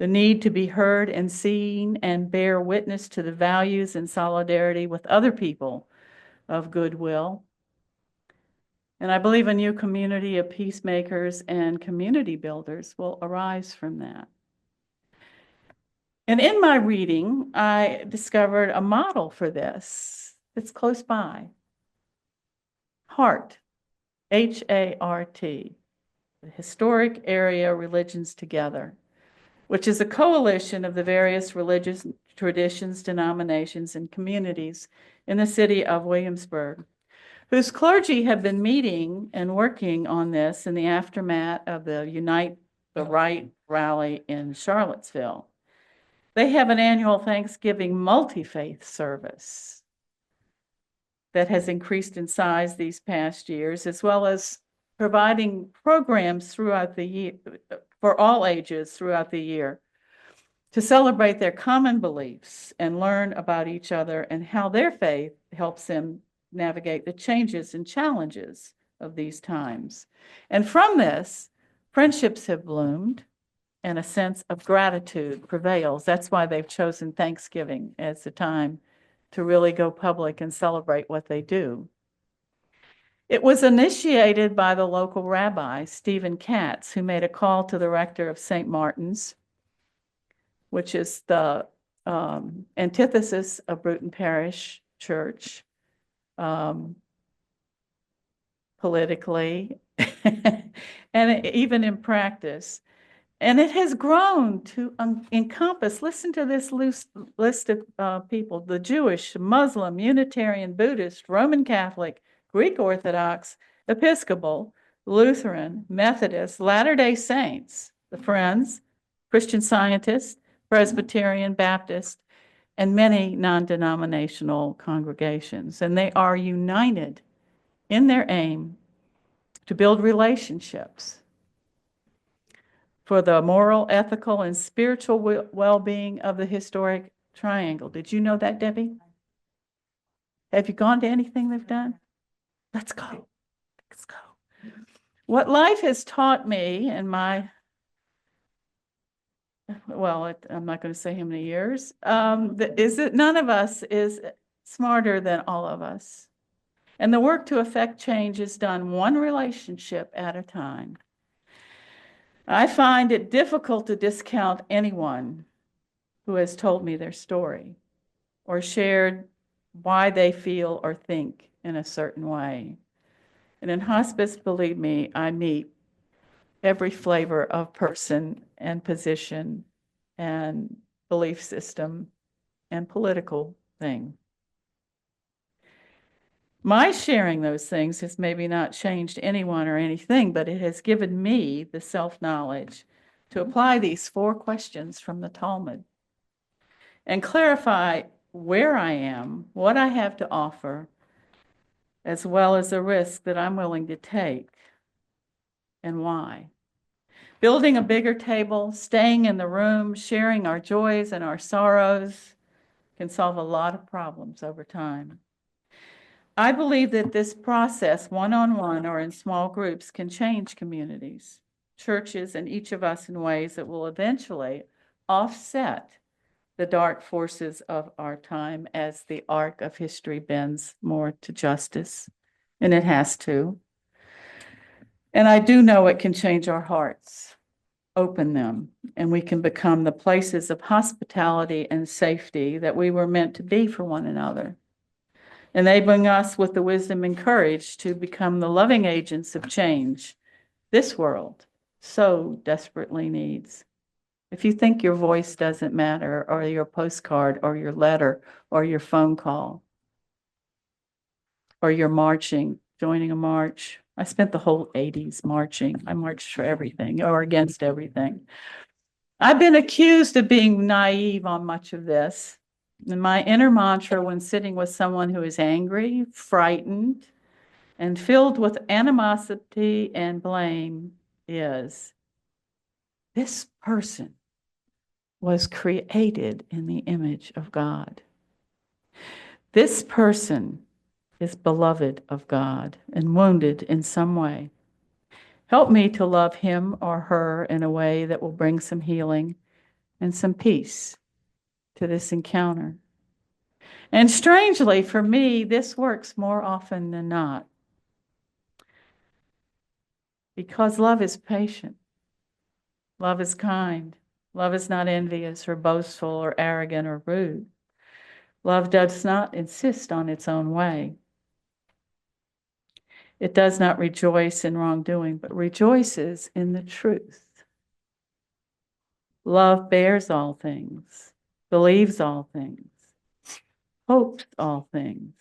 the need to be heard and seen and bear witness to the values and solidarity with other people of goodwill. And I believe a new community of peacemakers and community builders will arise from that. And in my reading, I discovered a model for this that's close by. HART, H-A-R-T, the Historic Area Religions Together, which is a coalition of the various religious traditions, denominations, and communities in the city of Williamsburg, whose clergy have been meeting and working on this in the aftermath of the Unite the Right rally in Charlottesville. They have an annual Thanksgiving multi-faith service that has increased in size these past years, as well as providing programs throughout the year for all ages throughout the year to celebrate their common beliefs and learn about each other and how their faith helps them navigate the changes and challenges of these times. And from this, friendships have bloomed and a sense of gratitude prevails. That's why they've chosen Thanksgiving as the time to really go public and celebrate what they do. It was initiated by the local rabbi, Stephen Katz, who made a call to the rector of St. Martin's, which is the antithesis of Bruton Parish Church, politically and even in practice. And it has grown to encompass, listen to this list of people: the Jewish, Muslim, Unitarian, Buddhist, Roman Catholic, Greek Orthodox, Episcopal, Lutheran, Methodist, Latter-day Saints, the Friends, Christian Scientists, Presbyterian, Baptist, and many non-denominational congregations. And they are united in their aim to build relationships for the moral, ethical, and spiritual well-being of the historic triangle. Did you know that, Debbie? Have you gone to anything they've done? Let's go. Let's go. What life has taught me in my, well, I'm not going to say how many years, is that none of us is smarter than all of us. And the work to affect change is done one relationship at a time. I find it difficult to discount anyone who has told me their story or shared why they feel or think in a certain way. And in hospice, believe me, I meet every flavor of person and position and belief system and political thing. My sharing those things has maybe not changed anyone or anything, but it has given me the self-knowledge to apply these 4 questions from the Talmud and clarify where I am, what I have to offer, as well as the risk that I'm willing to take and why. Building a bigger table, staying in the room, sharing our joys and our sorrows can solve a lot of problems over time. I believe that this process, one-on-one or in small groups, can change communities, churches, and each of us in ways that will eventually offset the dark forces of our time as the arc of history bends more to justice, and it has to. And I do know it can change our hearts, open them, and we can become the places of hospitality and safety that we were meant to be for one another, enabling us with the wisdom and courage to become the loving agents of change this world so desperately needs. If you think your voice doesn't matter, or your postcard, or your letter, or your phone call, or your marching, joining a march. I spent the whole 80s marching. I marched for everything or against everything. I've been accused of being naive on much of this. And my inner mantra when sitting with someone who is angry, frightened, and filled with animosity and blame is, this person was created in the image of God. This person is beloved of God and wounded in some way. Help me to love him or her in a way that will bring some healing and some peace to this encounter. And strangely, for me, this works more often than not. Because love is patient, love is kind, love is not envious or boastful or arrogant or rude. Love does not insist on its own way. It does not rejoice in wrongdoing, but rejoices in the truth. Love bears all things, believes all things, hopes all things,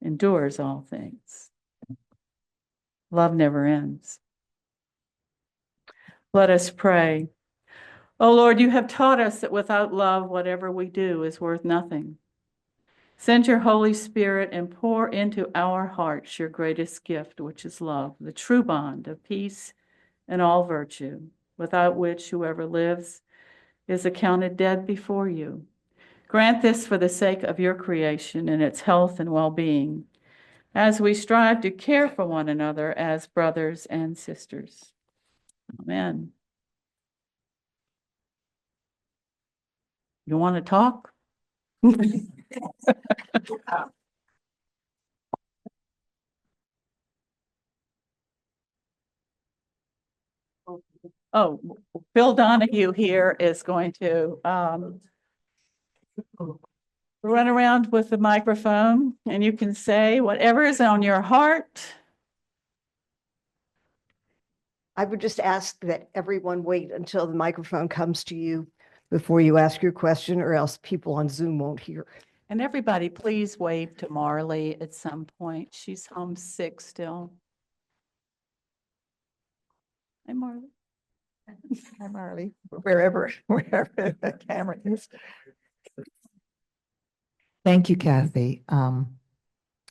endures all things. Love never ends. Let us pray. O Lord, you have taught us that without love, whatever we do is worth nothing. Send your Holy Spirit and pour into our hearts your greatest gift, which is love, the true bond of peace and all virtue, without which whoever lives is accounted dead before you. Grant this for the sake of your creation and its health and well-being, as we strive to care for one another as brothers and sisters. Amen. You want to talk? Oh, Bill Donahue here is going to run around with the microphone, and you can say whatever is on your heart. I would just ask that everyone wait until the microphone comes to you before you ask your question, or else people on Zoom won't hear. And everybody, please wave to Marley at some point. She's homesick still. Hi, Marley. Hi, Marley, wherever the camera is. Thank you, Kathy. I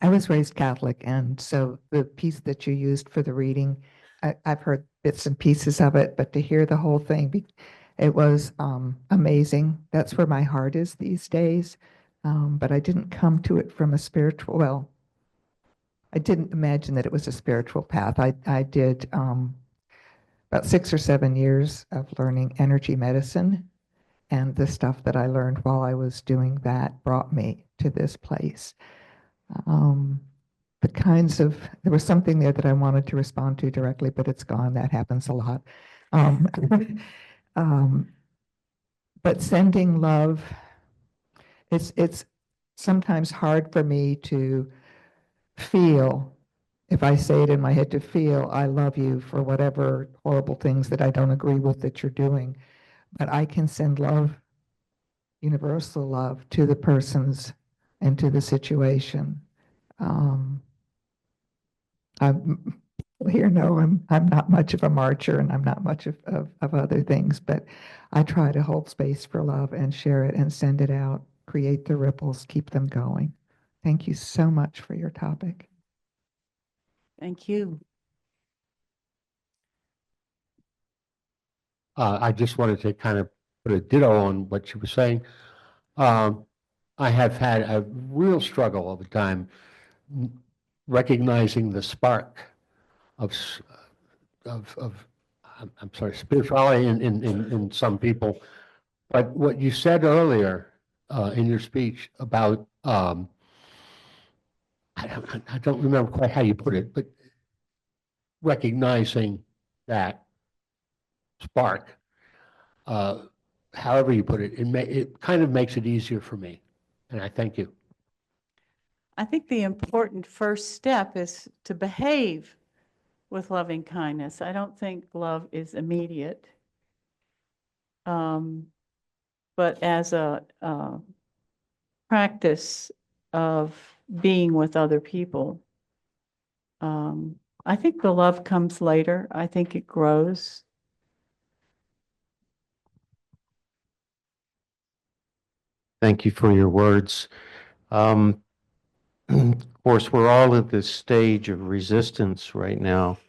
was raised Catholic, and so the piece that you used for the reading, I've heard bits and pieces of it, but to hear the whole thing, it was amazing. That's where my heart is these days. But I didn't come to it from a spiritual, well, I didn't imagine that it was a spiritual path. I did about 6 or 7 years of learning energy medicine, and the stuff that I learned while I was doing that brought me to this place. There was something there that I wanted to respond to directly, but it's gone. That happens a lot. But sending love, it's sometimes hard for me to feel, if I say it in my head, to feel I love you for whatever horrible things that I don't agree with that you're doing. But I can send love, universal love, to the persons and to the situation. I'm not much of a marcher, and I'm not much of other things, but I try to hold space for love and share it and send it out, create the ripples, keep them going. Thank you so much for your topic. Thank you. I just wanted to kind of put a ditto on what she was saying. I have had a real struggle all the time recognizing the spark of I'm sorry, spirituality in some people. But what you said earlier in your speech about I don't remember quite how you put it, but recognizing that spark, however you put it, it kind of makes it easier for me, and I thank you. I think the important first step is to behave with loving kindness. I don't think love is immediate. But as a practice of being with other people, I think the love comes later. I think it grows. Thank you for your words. Of course, we're all at this stage of resistance right now,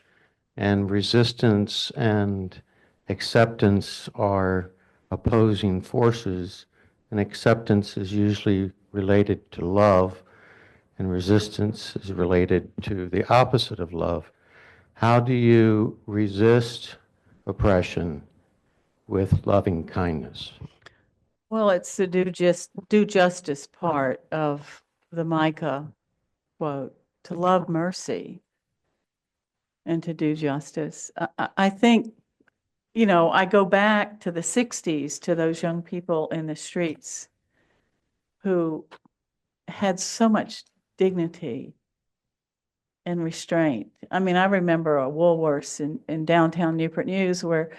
and resistance and acceptance are opposing forces, and acceptance is usually related to love, and resistance is related to the opposite of love. How do you resist oppression, with loving kindness? Well, it's the do justice part of the Micah quote, to love mercy and to do justice. I think, you know, I go back to the 60s to those young people in the streets who had so much dignity and restraint. I mean, I remember a Woolworths in downtown Newport News where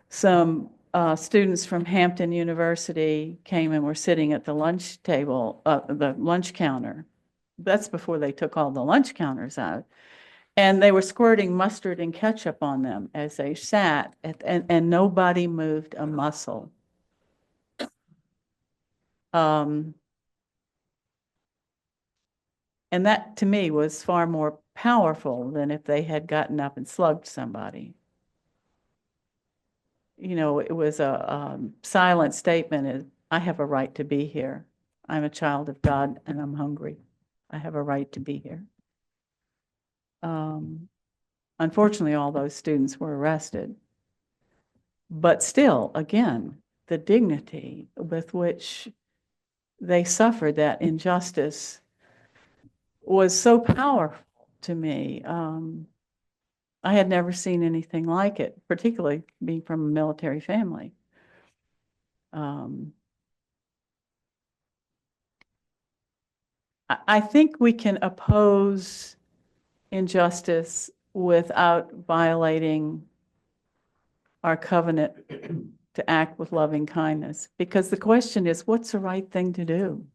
some students from Hampton University came and were sitting at the lunch table, the lunch counter. That's before they took all the lunch counters out. And they were squirting mustard and ketchup on them as they sat, and nobody moved a muscle. And that to me was far more powerful than if they had gotten up and slugged somebody. You know, it was a silent statement. I have a right to be here. I'm a child of God and I'm hungry. I have a right to be here. Unfortunately, all those students were arrested. But still, again, the dignity with which they suffered that injustice was so powerful to me. I had never seen anything like it, particularly being from a military family. I think we can oppose injustice without violating our covenant to act with loving kindness. Because the question is, what's the right thing to do?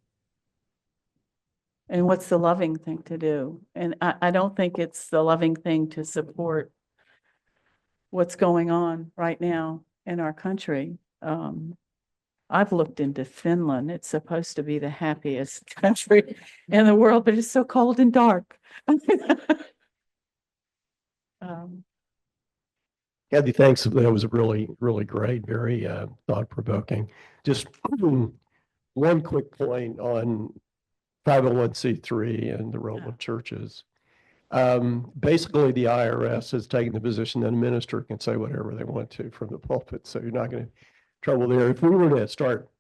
And what's the loving thing to do? And I don't think it's the loving thing to support what's going on right now in our country. I've looked into Finland. It's supposed to be the happiest country in the world, but it's so cold and dark. Kathy, thanks. That was really, really great, very thought-provoking. Just one quick point on 501c3 and the role of churches. Basically, the IRS has taken the position that a minister can say whatever they want to from the pulpit, so you're not going to trouble there. If we were to start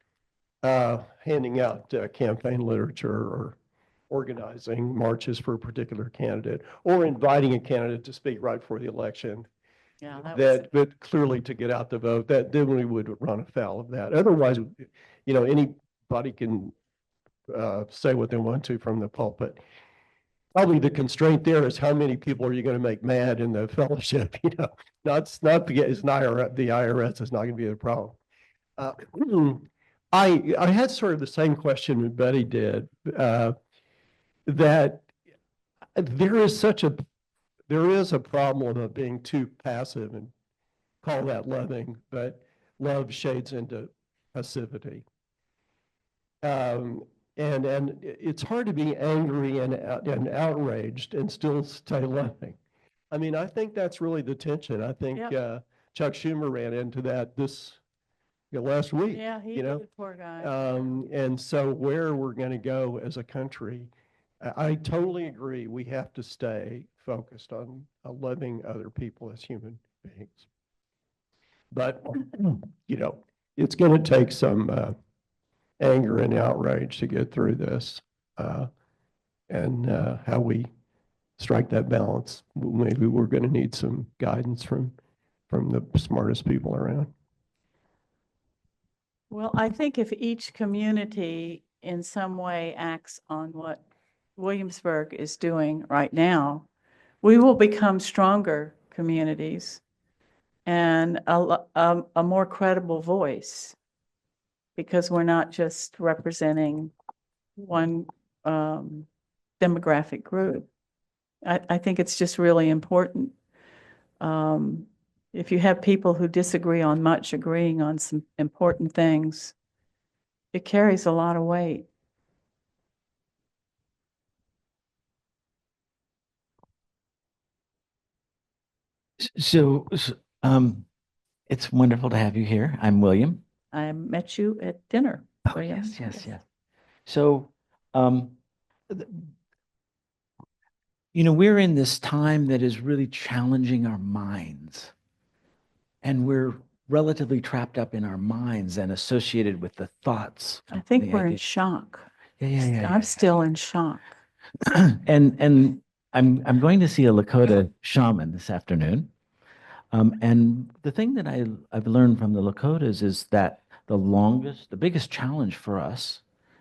handing out campaign literature or organizing marches for a particular candidate or inviting a candidate to speak right before the election, Yeah, but clearly to get out the vote, that then we would run afoul of that. Otherwise, you know, anybody can say what they want to from the pulpit. Probably the constraint there is how many people are you going to make mad in the fellowship? You know, it's not the IRS is not going to be the problem. I had sort of the same question that Betty did. That there is a problem of being too passive and call that loving, but love shades into passivity. And it's hard to be angry and outraged and still stay loving. I mean, I think that's really the tension. I think Chuck Schumer ran into that last week. Yeah, he you know? did, poor guy. And so where we're going to go as a country, I totally agree. We have to stay focused on loving other people as human beings. But, you know, it's going to take some anger and outrage to get through this. And how we strike that balance, maybe we're going to need some guidance from the smartest people around. Well, I think if each community in some way acts on what Williamsburg is doing right now, we will become stronger communities and a more credible voice, because we're not just representing one demographic group. I think it's just really important. If you have people who disagree on much, agreeing on some important things, it carries a lot of weight. So, it's wonderful to have you here. I'm William. I met you at dinner. Oh, William. yes. So, th- we're in this time that is really challenging our minds, and we're relatively trapped up in our minds and associated with the thoughts. I think the we're in idea- shock. Yeah. I'm still in shock. And I'm going to see a Lakota shaman this afternoon. And the thing that I've learned from the Lakotas is that the biggest challenge for us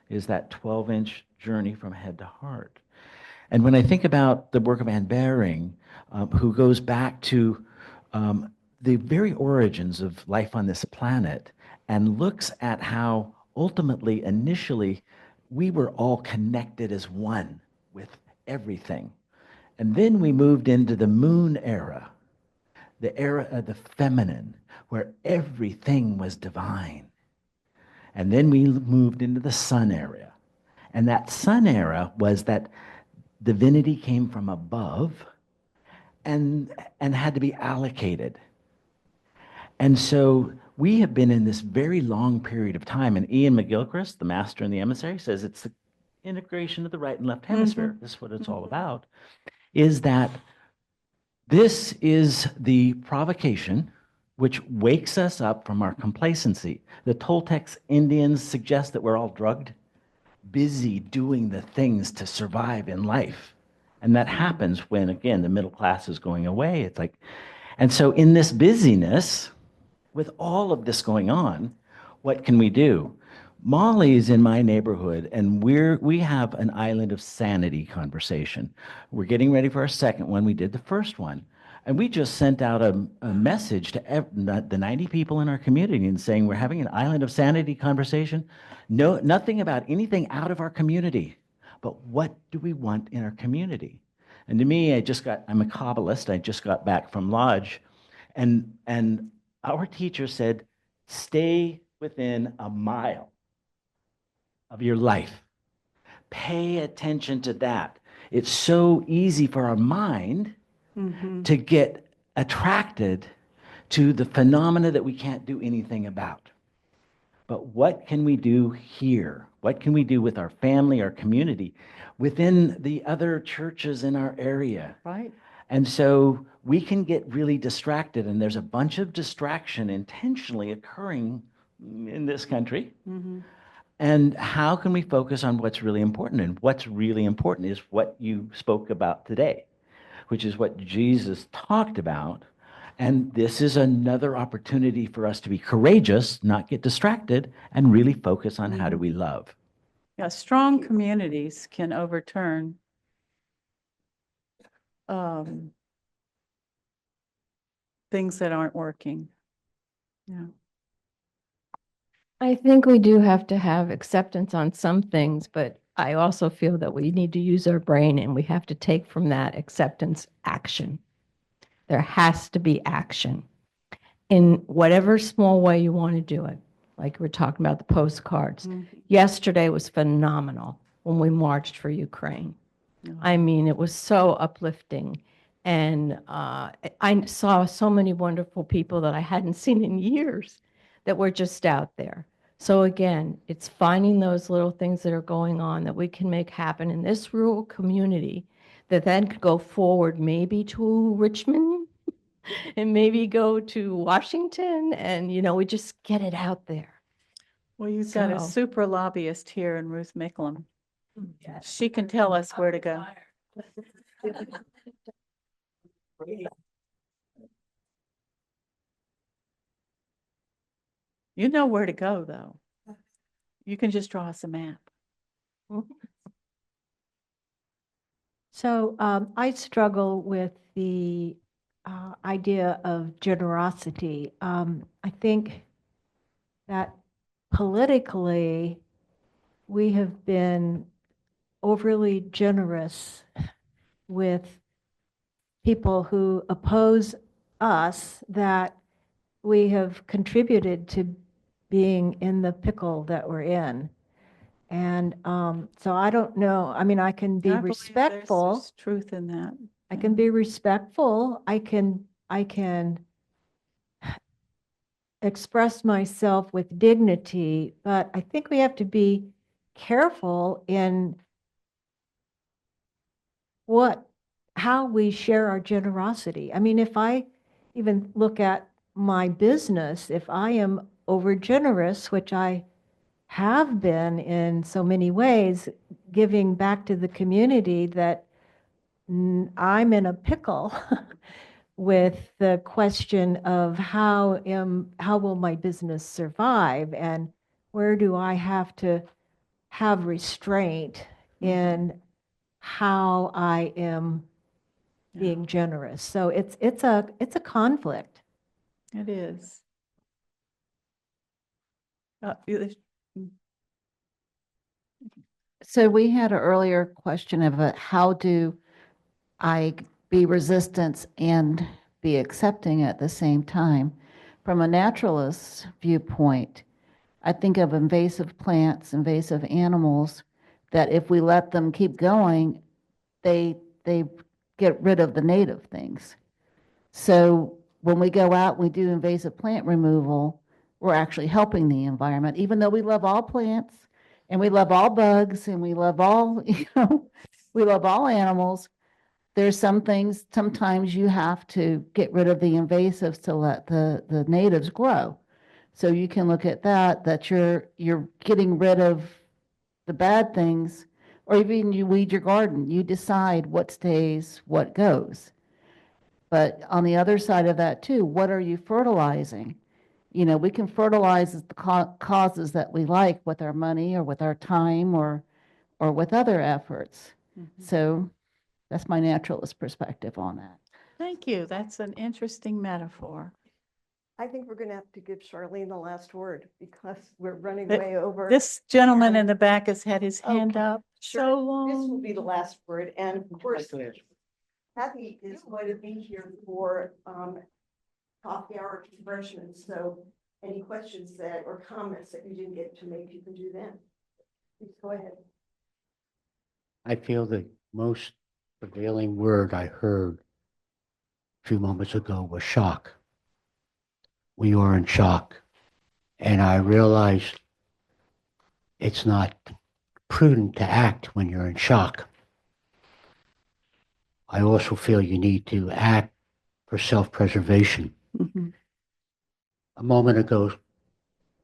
is that 12-inch journey from head to heart. And when I think about the work of Anne Baring, who goes back to the very origins of life on this planet and looks at how ultimately, initially, we were all connected as one with everything. And then we moved into the moon era, the era of the feminine, where everything was divine. And then we moved into the sun era. And that sun era was that divinity came from above and had to be allocated. And so we have been in this very long period of time. And Ian McGilchrist, the master and the emissary, says it's the integration of the right and left hemisphere. This is what it's all about, is that this is the provocation which wakes us up from our complacency. The Toltecs Indians suggest that we're all drugged, busy doing the things to survive in life. And that happens when, again, the middle class is going away. It's like, and so in this busyness, with all of this going on, what can we do? Molly is in my neighborhood, and we have an island of sanity conversation. We're getting ready for our second one. We did the first one. And we just sent out a message to the 90 people in our community and saying we're having an island of sanity conversation. No, nothing about anything out of our community, but what do we want in our community? And to me, I'm a Kabbalist. I just got back from Lodge, and our teacher said, stay within a mile of your life. Pay attention to that. It's so easy for our mind to get attracted to the phenomena that we can't do anything about. But what can we do here? What can we do with our family, our community, within the other churches in our area? Right. And so we can get really distracted, and there's a bunch of distraction intentionally occurring in this country. And how can we focus on what's really important? And what's really important is what you spoke about today, which is what Jesus talked about. And this is another opportunity for us to be courageous, not get distracted, and really focus on how do we love. Yeah, strong communities can overturn things that aren't working. Yeah. I think we do have to have acceptance on some things, but I also feel that we need to use our brain and we have to take from that acceptance action. There has to be action in whatever small way you want to do it. Like we're talking about the postcards. Yesterday was phenomenal when we marched for Ukraine. I mean, it was so uplifting. And I saw so many wonderful people that I hadn't seen in years that were just out there. So again, it's finding those little things that are going on that we can make happen in this rural community that then could go forward maybe to Richmond and maybe go to Washington, and, you know, we just get it out there. Well, you've got a So- super lobbyist here in Ruth Micklem. She can tell us where to go. You know where to go, though. You can just draw us a map. So I struggle with the idea of generosity. I think that politically, we have been overly generous with people who oppose us, that we have contributed to being in the pickle that we're in. And so I don't know. I mean, I can be I believe respectful. there's truth in that. I can be respectful. I can express myself with dignity, but I think we have to be careful in how we share our generosity. I mean, if I even look at my business if I am over generous, which I have been in so many ways, giving back to the community, that I'm in a pickle with the question of how will my business survive, and where do I have to have restraint in how I am being generous. So it's a conflict. It is. So we had an earlier question of how do I be resistance and be accepting at the same time? From a naturalist viewpoint, I think of invasive plants, invasive animals, that if we let them keep going, they get rid of the native things. So when we go out, we do invasive plant removal, we're actually helping the environment, even though we love all plants and we love all bugs and we love all, we love all animals. There's some things, sometimes you have to get rid of the invasives to let the natives grow. So you can look at that you're getting rid of the bad things, or even you weed your garden, you decide what stays, what goes. But on the other side of that too, what are you fertilizing? We can fertilize the causes that we like with our money or with our time or with other efforts. So that's my naturalist perspective on that. Thank you. That's an interesting metaphor. I think we're going to have to give Charlene the last word because we're running But way over. This gentleman in the back has had his hand Okay, up sure. so This will long. be the last word. And of course, Kathy is going to be here for coffee hour refreshments. So any questions or comments that you didn't get to make, you can do then. Please go ahead. I feel the most prevailing word I heard a few moments ago was shock. We are in shock. And I realized it's not prudent to act when you're in shock. I also feel you need to act for self-preservation. Mhm. A moment ago,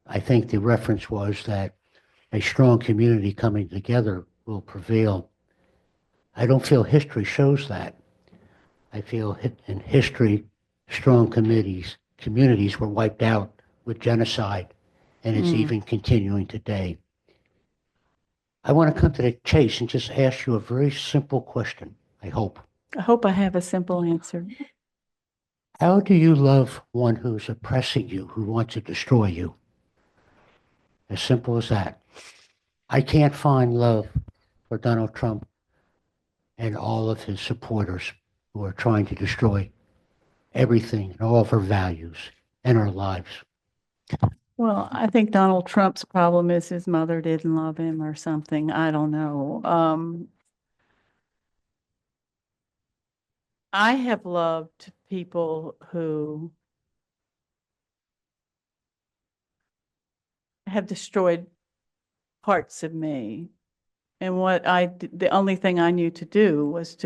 I think the reference was that a strong community coming together will prevail. I don't feel history shows that. I feel in history, strong communities were wiped out with genocide, and it's even continuing today. I want to come to the chase and just ask you a very simple question, I hope. I hope I have a simple answer. How do you love one who's oppressing you, who wants to destroy you? As simple as that. I can't find love for Donald Trump and all of his supporters who are trying to destroy everything and all of our values and our lives. Well, I think Donald Trump's problem is his mother didn't love him or something. I don't know. I have loved people who have destroyed parts of me. And the only thing I knew to do was to